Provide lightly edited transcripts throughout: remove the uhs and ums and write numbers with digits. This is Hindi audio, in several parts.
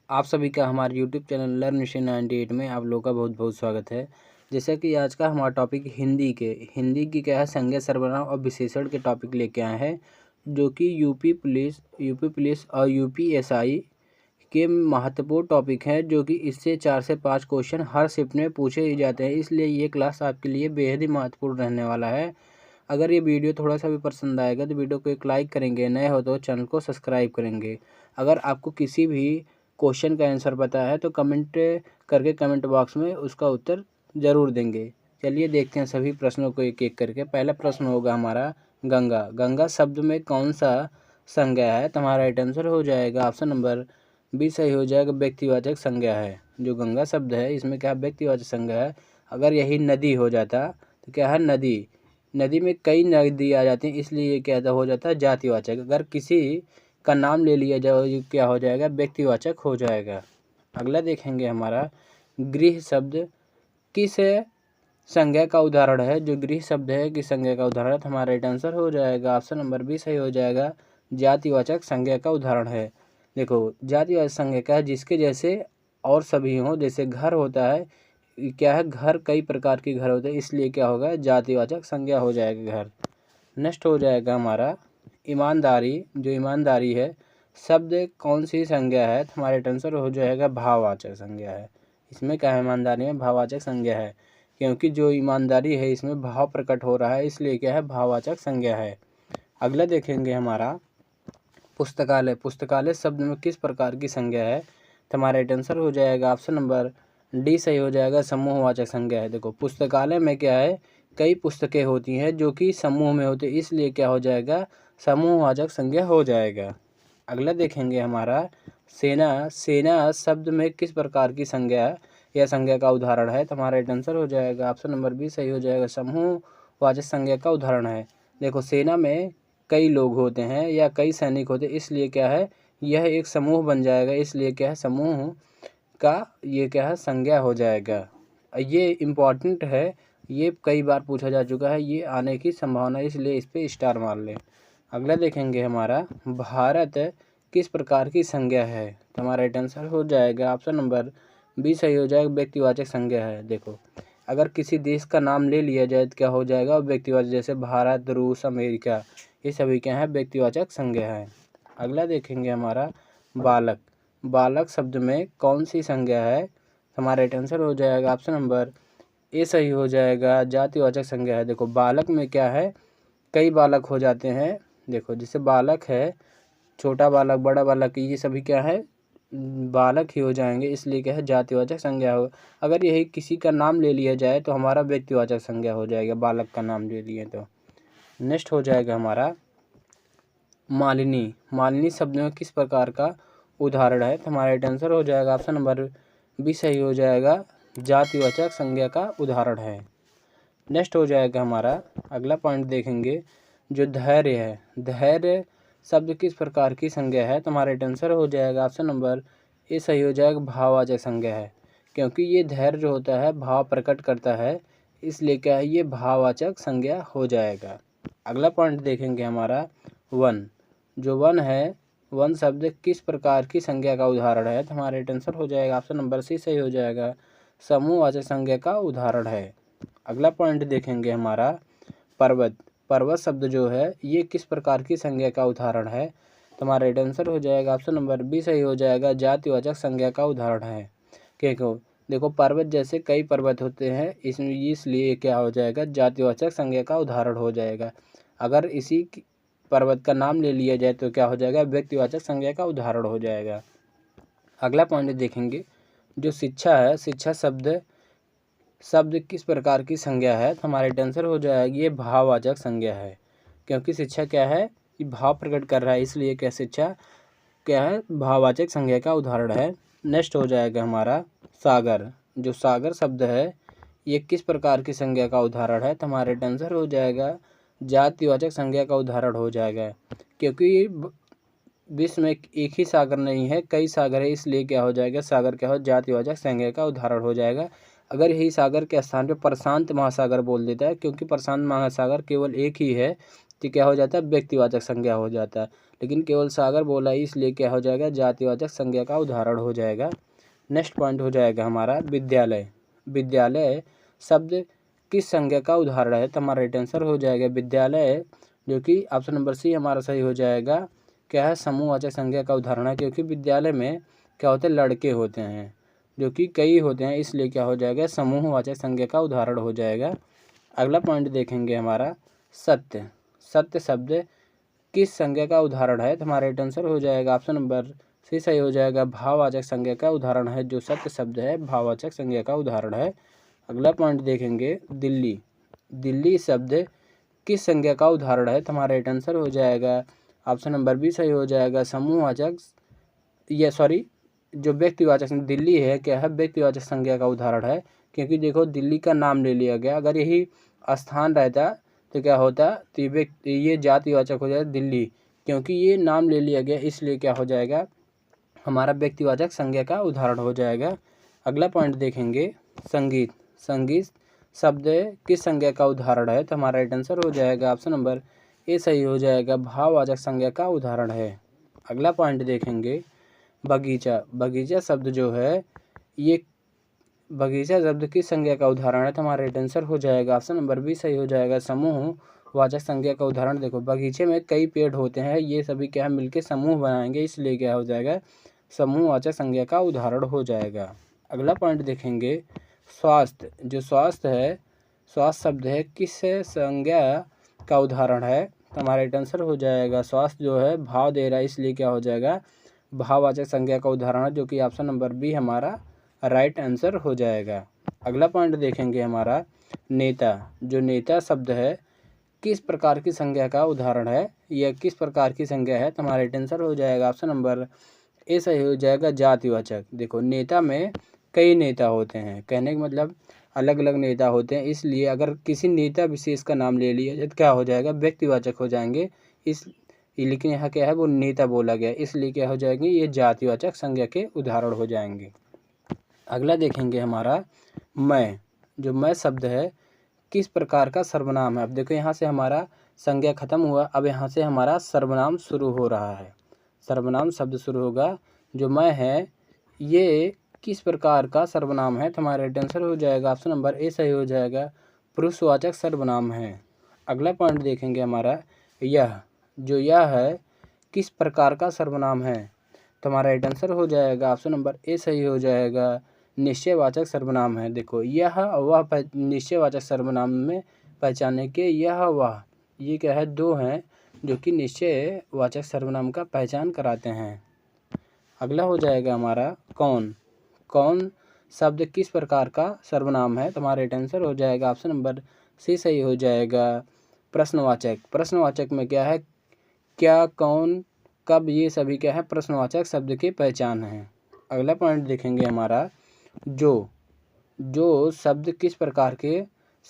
आप सभी का हमारे यूट्यूब चैनल लर्न मिशन 98 में आप लोगों का बहुत बहुत स्वागत है। जैसा कि आज का हमारा टॉपिक हिंदी की क्या है संज्ञा सर्वनाम और विशेषण के टॉपिक लेके आए हैं, जो कि यूपी पुलिस और यूपीएसआई के महत्वपूर्ण टॉपिक हैं, जो कि इससे 4 से 5 क्वेश्चन हर शिफ्ट में पूछे ही जाते हैं। इसलिए ये क्लास आपके लिए बेहद ही महत्वपूर्ण रहने वाला है। अगर ये वीडियो थोड़ा सा भी पसंद आएगा तो वीडियो को एक लाइक करेंगे, नए हो तो चैनल को सब्सक्राइब करेंगे। अगर आपको किसी भी क्वेश्चन का आंसर पता है तो कमेंट करके कमेंट बॉक्स में उसका उत्तर ज़रूर देंगे। चलिए देखते हैं सभी प्रश्नों को एक एक करके। पहला प्रश्न होगा हमारा गंगा। गंगा शब्द में कौन सा संज्ञा है? तो हमारा राइट आंसर हो जाएगा ऑप्शन नंबर बी सही हो जाएगा, व्यक्तिवाचक संज्ञा है। जो गंगा शब्द है इसमें क्या व्यक्तिवाचक संज्ञा है। अगर यही नदी हो जाता तो क्या है नदी, नदी में कई नदी आ जाती हैं, इसलिए ये क्या हो जाता है जातिवाचक। अगर किसी का नाम ले लिया जाए ये क्या हो जाएगा व्यक्तिवाचक हो जाएगा। अगला देखेंगे हमारा गृह शब्द किस संज्ञा का उदाहरण है। जो गृह शब्द है किस संज्ञा का उदाहरण है, तो हमारा राइट आंसर हो जाएगा ऑप्शन नंबर बी सही हो जाएगा, जातिवाचक संज्ञा का उदाहरण है। देखो जातिवाचक संज्ञा क्या है, जिसके जैसे और सभी हों। जैसे घर होता है, क्या है घर कई प्रकार के घर होते हैं, इसलिए क्या होगा जातिवाचक संज्ञा हो जाएगा घर। नेक्स्ट हो जाएगा हमारा ईमानदारी। जो ईमानदारी है शब्द कौन सी संज्ञा है, तो हमारे आंसर हो जाएगा भाववाचक संज्ञा है। इसमें क्या है ईमानदारी में भाववाचक संज्ञा है, क्योंकि जो ईमानदारी है इसमें भाव प्रकट हो रहा है, इसलिए क्या है भाववाचक संज्ञा है। अगला देखेंगे हमारा पुस्तकालय। पुस्तकालय शब्द में किस प्रकार की संज्ञा है, तो हमारा आंसर हो जाएगा ऑप्शन नंबर डी सही हो जाएगा, समूहवाचक संज्ञा है। देखो पुस्तकालय में क्या है कई पुस्तकें होती हैं जो कि समूह में होती है, इसलिए क्या हो जाएगा समूहवाचक संज्ञा हो जाएगा। अगला देखेंगे हमारा सेना। सेना शब्द में किस प्रकार की संज्ञा या संज्ञा का उदाहरण है, तो हमारा आंसर हो जाएगा ऑप्शन नंबर बी सही हो जाएगा, समूहवाचक संज्ञा का उदाहरण है। देखो सेना में कई लोग होते हैं या कई सैनिक होते हैं, इसलिए क्या है यह एक समूह बन जाएगा, इसलिए क्या है समूह का ये क्या है संज्ञा हो जाएगा। ये इम्पॉर्टेंट है, ये कई बार पूछा जा चुका है, ये आने की संभावना, इसलिए इस पे स्टार मार लें। अगला देखेंगे हमारा भारत किस प्रकार की संज्ञा है, तो हमारा राइट आंसर हो जाएगा ऑप्शन नंबर बी सही हो जाएगा, व्यक्तिवाचक संज्ञा है। देखो अगर किसी देश का नाम ले लिया जाए तो क्या हो जाएगा व्यक्तिवाचक, जैसे भारत, रूस, अमेरिका, ये सभी क्या है व्यक्तिवाचक संज्ञा है। अगला देखेंगे हमारा बालक। बालक शब्द में कौन सी संज्ञा है, हमारा राइट आंसर हो जाएगा ऑप्शन नंबर ए सही हो जाएगा, जातिवाचक संज्ञा है। देखो बालक में क्या है कई बालक हो जाते हैं। देखो जैसे बालक है छोटा बालक, बड़ा बालक, ये सभी क्या है बालक ही हो जाएंगे, इसलिए क्या है जातिवाचक संज्ञा हो। अगर यही किसी का नाम ले लिया जाए तो हमारा व्यक्तिवाचक संज्ञा हो जाएगा, बालक का नाम ले लिए तो। नेक्स्ट हो जाएगा हमारा मालिनी। मालिनी शब्द में किस प्रकार का उदाहरण है, तो हमारा आंसर हो जाएगा ऑप्शन नंबर बी सही हो जाएगा, जातिवाचक संज्ञा का उदाहरण है। नेक्स्ट हो जाएगा हमारा अगला पॉइंट देखेंगे जो धैर्य है। धैर्य शब्द किस प्रकार की संज्ञा है, तो हमारा आंसर हो जाएगा ऑप्शन नंबर ए सही हो जाएगा, भाववाचक संज्ञा है। क्योंकि ये धैर्य जो होता है भाव प्रकट करता है, इसलिए क्या है ये भाववाचक संज्ञा हो जाएगा। अगला पॉइंट देखेंगे हमारा वन। जो वन है वन शब्द किस प्रकार की संज्ञा का उदाहरण है, तो हमारा आंसर हो जाएगा ऑप्शन नंबर सी सही हो जाएगा, समूहवाचक संज्ञा का उदाहरण है। अगला पॉइंट देखेंगे हमारा पर्वत। पर्वत शब्द जो है ये किस प्रकार की संज्ञा का उदाहरण है, तो हमारा आंसर हो जाएगा ऑप्शन नंबर बी सही हो जाएगा, जातिवाचक संज्ञा का उदाहरण है। क्योंकि देखो पर्वत जैसे कई पर्वत होते हैं, इसमें इसलिए क्या हो जाएगा जातिवाचक संज्ञा का उदाहरण हो जाएगा। अगर इसी पर्वत का नाम ले लिया जाए तो क्या हो जाएगा व्यक्तिवाचक संज्ञा का उदाहरण हो जाएगा। अगला पॉइंट देखेंगे जो शिक्षा है। शिक्षा शब्द किस प्रकार की संज्ञा है, तो हमारा आंसर हो जाएगा ये भाववाचक संज्ञा है। क्योंकि शिक्षा क्या है ये भाव प्रकट कर रहा है, इसलिए क्या शिक्षा क्या है भाववाचक संज्ञा का उदाहरण है। नेक्स्ट हो जाएगा हमारा सागर। जो सागर शब्द है ये किस प्रकार की संज्ञा का उदाहरण है, तो हमारा आंसर हो जाएगा जातिवाचक संज्ञा का उदाहरण हो जाएगा। क्योंकि विश्व में एक ही सागर नहीं है कई सागर है, इसलिए क्या हो जाएगा सागर क्या हो जातिवाचक संज्ञा का उदाहरण हो जाएगा। अगर यही सागर के स्थान पे प्रशांत महासागर बोल देता है, क्योंकि प्रशांत महासागर केवल एक ही है, तो क्या हो जाता है व्यक्तिवाचक संज्ञा हो जाता है। लेकिन केवल सागर बोला इसलिए क्या हो जाएगा, जातिवाचक संज्ञा का उदाहरण हो जाएगा। नेक्स्ट पॉइंट हो जाएगा हमारा विद्यालय। विद्यालय शब्द किस संज्ञा का उदाहरण है, तो हमारा राइट आंसर हो जाएगा विद्यालय, जो कि ऑप्शन नंबर सी हमारा सही हो जाएगा। क्या है, समूहवाचक संज्ञा का उदाहरण है, क्योंकि विद्यालय में क्या होते हैं, लड़के होते हैं, जो कि कई होते हैं, इसलिए क्या हो जाएगा, समूहवाचक संज्ञा का उदाहरण हो जाएगा। अगला पॉइंट देखेंगे हमारा सत्य। सत्य शब्द किस संज्ञा का उदाहरण है, तो हमारा राइट आंसर हो जाएगा ऑप्शन नंबर सी सही हो जाएगा, भाववाचक संज्ञा का उदाहरण है। जो सत्य शब्द है भाववाचक संज्ञा का उदाहरण है। अगला पॉइंट देखेंगे दिल्ली। दिल्ली शब्द किस संज्ञा का उदाहरण है, तो हमारा राइट आंसर हो जाएगा ऑप्शन नंबर बी सही हो जाएगा, समूहवाचक जो व्यक्तिवाचक दिल्ली है क्या है, व्यक्तिवाचक संज्ञा का उदाहरण है। क्योंकि देखो दिल्ली का नाम ले लिया गया, अगर यही स्थान रहता तो क्या होता, तो ये जातिवाचक हो जाए दिल्ली, क्योंकि ये नाम ले लिया गया इसलिए क्या हो जाएगा, हमारा व्यक्तिवाचक संज्ञा का उदाहरण हो जाएगा। अगला पॉइंट देखेंगे संगीत। संगीत शब्द किस संज्ञा का उदाहरण है, तो हमारा राइट आंसर हो जाएगा ऑप्शन नंबर ए सही हो जाएगा, भाववाचक संज्ञा का उदाहरण है। अगला पॉइंट देखेंगे बगीचा। बगीचा शब्द जो है ये बगीचा शब्द किस संज्ञा का उदाहरण है, तो हमारा राइट आंसर हो जाएगा ऑप्शन नंबर बी सही हो जाएगा, समूहवाचक संज्ञा का उदाहरण। देखो बगीचे में कई पेड़ होते हैं, ये सभी क्या है मिलकर समूह बनाएंगे, इसलिए क्या हो जाएगा, समूहवाचक संज्ञा का उदाहरण हो जाएगा। अगला पॉइंट देखेंगे स्वास्थ्य। जो स्वास्थ्य है, स्वास्थ्य शब्द है किस संज्ञा का उदाहरण है, तो हमारा राइट आंसर हो जाएगा, स्वास्थ्य जो है भाव दे रहा है इसलिए क्या हो जाएगा, भाववाचक संज्ञा का उदाहरण है, जो कि ऑप्शन नंबर बी हमारा राइट आंसर हो जाएगा। अगला पॉइंट देखेंगे हमारा नेता। जो नेता शब्द है किस प्रकार की संज्ञा का उदाहरण है, यह किस प्रकार की संज्ञा है, तो हमारा राइट आंसर हो जाएगा ऑप्शन नंबर ए सही हो जाएगा, जातिवाचक। देखो नेता में कई नेता होते हैं, कहने का मतलब अलग अलग नेता होते हैं, इसलिए अगर किसी नेता विशेष का नाम ले लिया तो क्या हो जाएगा, व्यक्तिवाचक हो जाएंगे। लेकिन यहाँ क्या है, वो नेता बोला गया इसलिए क्या हो जाएंगे, ये जातिवाचक संज्ञा के उदाहरण हो जाएंगे। अगला देखेंगे हमारा मैं। जो मैं शब्द है किस प्रकार का सर्वनाम है। अब देखो यहाँ से हमारा संज्ञा खत्म हुआ, अब यहाँ से हमारा सर्वनाम शुरू हो रहा है, सर्वनाम शब्द शुरू होगा। जो मैं है ये किस प्रकार का सर्वनाम है, तो हमारा राइट आंसर हो जाएगा ऑप्शन नंबर ए सही हो जाएगा, पुरुषवाचक सर्वनाम है। अगला पॉइंट देखेंगे हमारा यह। जो यह है किस प्रकार का सर्वनाम है, तो हमारा राइट आंसर हो जाएगा ऑप्शन नंबर ए सही हो जाएगा, निश्चयवाचक सर्वनाम है। देखो यह वह निश्चयवाचक सर्वनाम में पहचानने के यह वह ये क्या है, दो हैं जो कि निश्चयवाचक सर्वनाम का पहचान कराते हैं। अगला हो जाएगा हमारा कौन। कौन शब्द किस प्रकार का सर्वनाम है, तो हमारा राइट आंसर हो जाएगा ऑप्शन नंबर सी सही हो जाएगा, प्रश्नवाचक। प्रश्नवाचक में क्या है, क्या, कौन, कब, ये सभी क्या है प्रश्नवाचक शब्द की पहचान है। अगला पॉइंट देखेंगे हमारा जो। जो शब्द किस प्रकार के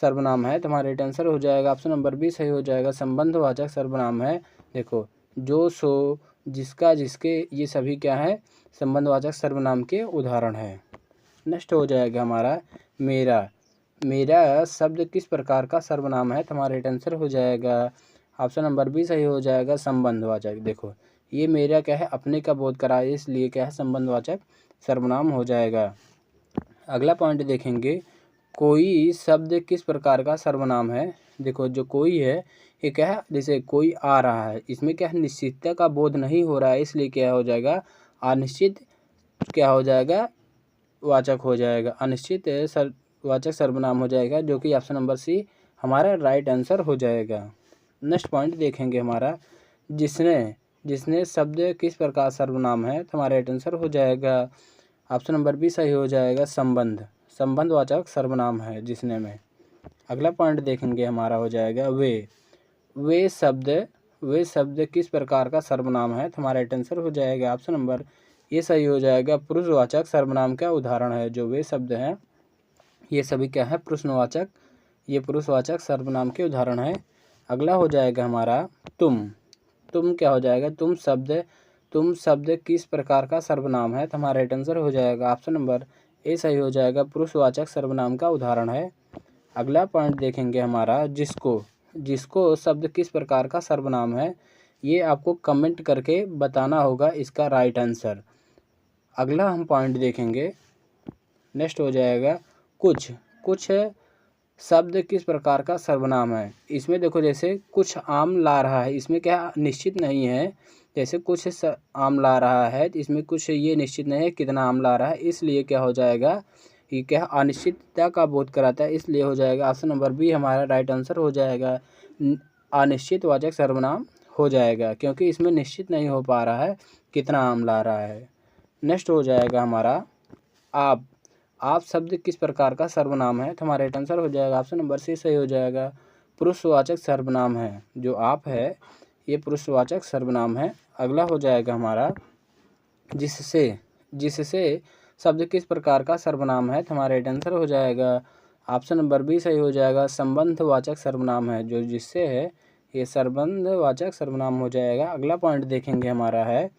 सर्वनाम है, तो हमारा राइट आंसर हो जाएगा ऑप्शन नंबर बी सही हो जाएगा, संबंधवाचक सर्वनाम है। देखो जो, सो, जिसका, जिसके, ये सभी क्या है संबंधवाचक सर्वनाम के उदाहरण है। नेक्स्ट हो जाएगा हमारा मेरा। मेरा शब्द किस प्रकार का सर्वनाम है, तो हमारा राइट आंसर हो जाएगा ऑप्शन नंबर बी सही हो जाएगा, संबंधवाचक। देखो ये मेरा क्या है अपने का बोध करा है, इसलिए क्या है संबंधवाचक सर्वनाम हो जाएगा। अगला पॉइंट देखेंगे कोई शब्द किस प्रकार का सर्वनाम है। देखो जो कोई है ये क्या है, जैसे कोई आ रहा है, इसमें क्या है निश्चितता का बोध नहीं हो रहा है, इसलिए क्या हो जाएगा, अनिश्चित क्या हो जाएगा, वाचक हो जाएगा, अनिश्चित वाचक सर्वनाम हो जाएगा, जो कि ऑप्शन नंबर सी हमारा राइट आंसर हो जाएगा। नेक्स्ट पॉइंट देखेंगे हमारा जिसने। जिसने शब्द किस प्रकार सर्वनाम है, तो हमारा राइट आंसर हो जाएगा ऑप्शन नंबर बी सही हो जाएगा, संबंध। संबंधवाचक सर्वनाम है जिसने में। अगला पॉइंट देखेंगे हमारा हो जाएगा वे। वे शब्द किस प्रकार का सर्वनाम है, तो हमारा राइट आंसर हो जाएगा ऑप्शन नंबर ये सही हो जाएगा, पुरुषवाचक सर्वनाम का उदाहरण है। जो वे शब्द हैं ये सभी क्या है प्रश्नवाचक, ये पुरुषवाचक सर्वनाम के उदाहरण है। अगला हो जाएगा हमारा तुम। तुम क्या हो जाएगा, तुम शब्द किस प्रकार का सर्वनाम है, तो हमारा राइट आंसर हो जाएगा ऑप्शन नंबर ए सही हो जाएगा, पुरुषवाचक सर्वनाम का उदाहरण है। अगला पॉइंट देखेंगे हमारा जिसको। जिसको शब्द किस प्रकार का सर्वनाम है, ये आपको कमेंट करके बताना होगा इसका राइट आंसर। अगला हम पॉइंट देखेंगे, नेक्स्ट हो जाएगा कुछ। कुछ शब्द किस प्रकार का सर्वनाम है। इसमें देखो जैसे कुछ आम ला रहा है, इसमें क्या निश्चित नहीं है। जैसे कुछ आम ला रहा है, इसमें कुछ ये निश्चित नहीं है कितना आम ला रहा है, इसलिए क्या हो जाएगा, ये क्या अनिश्चितता का बोध कराता है, इसलिए हो जाएगा ऑप्शन नंबर बी हमारा राइट आंसर हो जाएगा। अनिश्चितवाचक सर्वनाम हो जाएगा, क्योंकि इसमें निश्चित नहीं हो पा रहा है कितना आम ला रहा है। नेक्स्ट हो जाएगा हमारा आप। आप शब्द किस प्रकार का सर्वनाम है, तो हमारा राइट आंसर हो जाएगा ऑप्शन नंबर सी सही हो जाएगा। पुरुषवाचक सर्वनाम है। जो आप है ये पुरुषवाचक सर्वनाम है। अगला हो जाएगा हमारा जिससे। जिससे शब्द किस प्रकार का सर्वनाम है, तो हमारा राइट आंसर हो जाएगा ऑप्शन नंबर बी सही हो जाएगा। संबंधवाचक सर्वनाम है। जो जिससे है ये संबंधवाचक सर्वनाम हो जाएगा। अगला पॉइंट देखेंगे हमारा है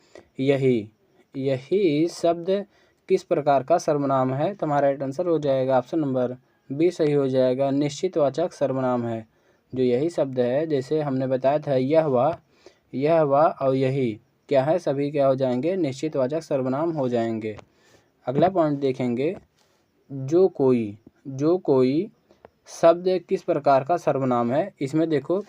यही। यही शब्द किस प्रकार का सर्वनाम है, तो हमारा राइट आंसर हो जाएगा ऑप्शन नंबर बी सही हो जाएगा। निश्चितवाचक सर्वनाम है। जो यही शब्द है, जैसे हमने बताया था यह वह और यही क्या है, सभी क्या हो जाएंगे, निश्चितवाचक सर्वनाम हो जाएंगे। अगला पॉइंट देखेंगे जो कोई। जो कोई शब्द किस प्रकार का सर्वनाम है। इसमें देखो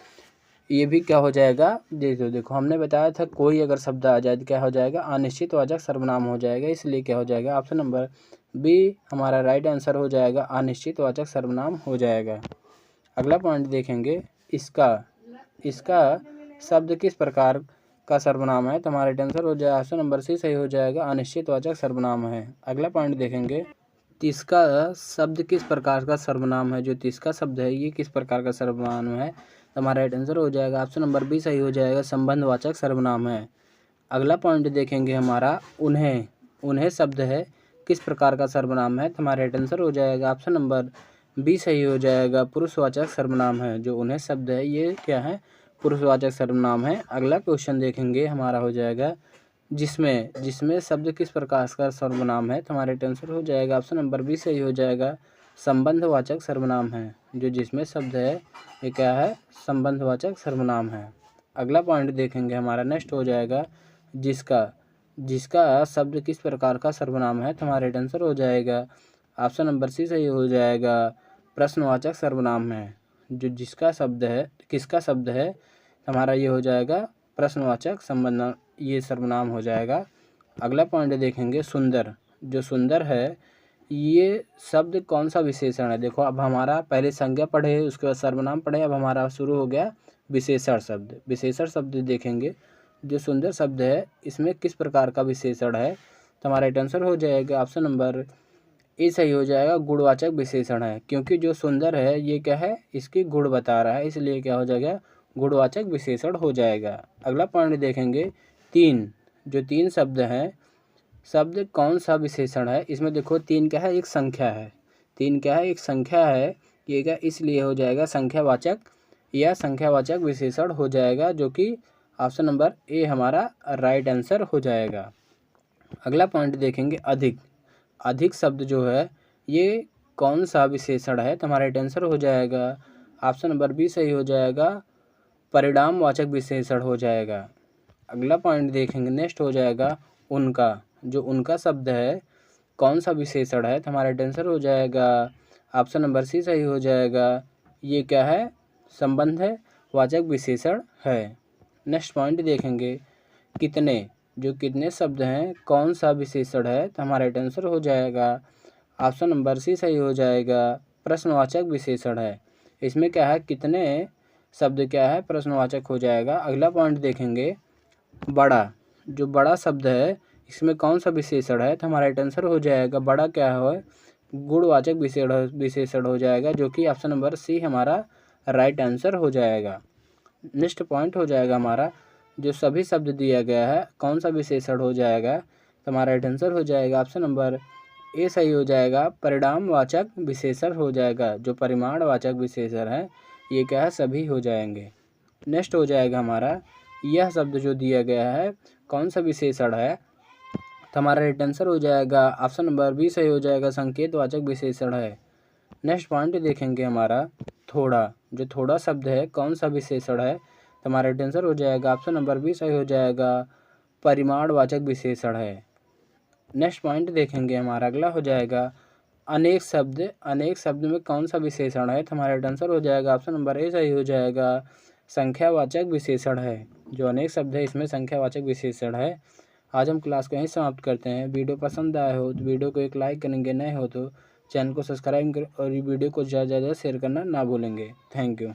ये भी क्या हो जाएगा, देखो हमने बताया था कोई अगर शब्द आ जाए तो क्या हो जाएगा, अनिश्चितवाचक सर्वनाम हो जाएगा। इसलिए क्या हो जाएगा, ऑप्शन नंबर बी हमारा राइट आंसर हो जाएगा, अनिश्चितवाचक सर्वनाम हो जाएगा। अगला पॉइंट देखेंगे इसका शब्द किस प्रकार का सर्वनाम है, तो हमारा राइट आंसर हो जाएगा ऑप्शन नंबर सी सही हो जाएगा, अनिश्चितवाचक सर्वनाम है। अगला पॉइंट देखेंगे तिसका शब्द किस प्रकार का सर्वनाम है। जो तिसका शब्द है ये किस प्रकार का सर्वनाम है, तो हमारा राइट आंसर हो जाएगा ऑप्शन नंबर बी सही हो जाएगा, संबंधवाचक सर्वनाम है। अगला पॉइंट देखेंगे हमारा उन्हें। उन्हें शब्द है किस प्रकार का सर्वनाम है, तो हमारा राइट आंसर हो जाएगा ऑप्शन नंबर बी सही हो जाएगा, पुरुषवाचक सर्वनाम है। जो उन्हें शब्द है ये क्या है, पुरुषवाचक सर्वनाम है। अगला क्वेश्चन देखेंगे हमारा हो जाएगा जिसमें। जिसमें शब्द किस प्रकार का सर्वनाम है, तो हमारा राइट आंसर हो जाएगा ऑप्शन नंबर बी सही हो जाएगा, संबंधवाचक सर्वनाम है। जो जिसमें शब्द है ये क्या है, संबंधवाचक सर्वनाम है। अगला पॉइंट देखेंगे हमारा नेक्स्ट हो जाएगा जिसका। जिसका शब्द किस प्रकार का सर्वनाम है, तो हमारा राइट आंसर हो जाएगा ऑप्शन नंबर सी सही हो जाएगा, प्रश्नवाचक सर्वनाम है। जो जिसका शब्द है किसका शब्द है, हमारा ये हो जाएगा प्रश्नवाचक संबंध ये सर्वनाम हो जाएगा। अगला पॉइंट देखेंगे सुंदर। जो सुंदर है ये शब्द कौन सा विशेषण है। देखो अब हमारा पहले संज्ञा पढ़े उसके बाद सर्वनाम पढ़े, अब हमारा शुरू हो गया विशेषण शब्द। विशेषण शब्द देखेंगे जो सुंदर शब्द है इसमें किस प्रकार का विशेषण है, तो हमारा राइट आंसर हो जाएगा ऑप्शन नंबर ए सही हो जाएगा, गुणवाचक विशेषण है। क्योंकि जो सुंदर है ये क्या है, इसकी गुण बता रहा है, इसलिए क्या हो जाएगा, गुणवाचक विशेषण हो जाएगा। अगला पॉइंट देखेंगे तीन। जो तीन शब्द हैं, शब्द कौन सा विशेषण है। इसमें देखो तीन क्या है, एक संख्या है। तीन क्या है, एक संख्या है। ये क्या इसलिए हो जाएगा संख्यावाचक या संख्यावाचक विशेषण हो जाएगा, जो कि ऑप्शन नंबर ए हमारा राइट आंसर हो जाएगा। अगला पॉइंट देखेंगे अधिक। अधिक शब्द जो है ये कौन सा विशेषण है, तो हमारा राइट आंसर हो जाएगा ऑप्शन नंबर बी सही हो जाएगा, परिणामवाचक विशेषण हो जाएगा। अगला पॉइंट देखेंगे नेक्स्ट हो जाएगा उनका। जो उनका शब्द है कौन सा विशेषण है, तो हमारा आंसर हो जाएगा ऑप्शन नंबर सी सही हो जाएगा, ये क्या है, संबंध है वाचक विशेषण है। नेक्स्ट पॉइंट देखेंगे कितने। जो कितने शब्द हैं कौन सा विशेषण है, तो हमारा आंसर हो जाएगा ऑप्शन नंबर सी सही हो जाएगा, प्रश्नवाचक विशेषण है। इसमें क्या है, कितने शब्द क्या है, प्रश्नवाचक हो जाएगा। अगला पॉइंट देखेंगे बड़ा। जो बड़ा शब्द है इसमें कौन सा विशेषण है, तो हमारा आंसर हो जाएगा बड़ा क्या है, गुणवाचक विशेषण हो जाएगा, जो कि ऑप्शन नंबर सी हमारा राइट आंसर हो जाएगा। नेक्स्ट पॉइंट हो जाएगा हमारा जो सभी शब्द दिया गया है कौन सा विशेषण हो जाएगा, तो हमारा राइट आंसर हो जाएगा ऑप्शन नंबर ए सही हो जाएगा, परिणामवाचक विशेषण हो जाएगा। जो परिमाणवाचक विशेषण है ये क्या है, सभी हो जाएंगे। नेक्स्ट हो जाएगा हमारा यह शब्द जो दिया गया है कौन सा विशेषण है, तो हमारा राइट आंसर हो जाएगा ऑप्शन नंबर बी सही हो जाएगा, संकेतवाचक विशेषण है। नेक्स्ट पॉइंट देखेंगे हमारा थोड़ा। जो थोड़ा शब्द है कौन सा विशेषण है, तो हमारा राइट आंसर हो जाएगा ऑप्शन नंबर बी सही हो जाएगा, परिमाणवाचक विशेषण है। नेक्स्ट पॉइंट देखेंगे, हमारा अगला हो जाएगा अनेक शब्द में कौन सा विशेषण है। तो हमारा राइट आंसर हो जाएगा ऑप्शन नंबर ए सही हो जाएगा, संख्यावाचक विशेषण है। जो अनेक शब्द है इसमें संख्यावाचक विशेषण है। आज हम क्लास को यहीं समाप्त करते हैं। वीडियो पसंद आया हो तो वीडियो को एक लाइक करेंगे, नए हो तो चैनल को सब्सक्राइब करें और वीडियो को ज़्यादा से ज़्यादा शेयर करना ना भूलेंगे। Thank you.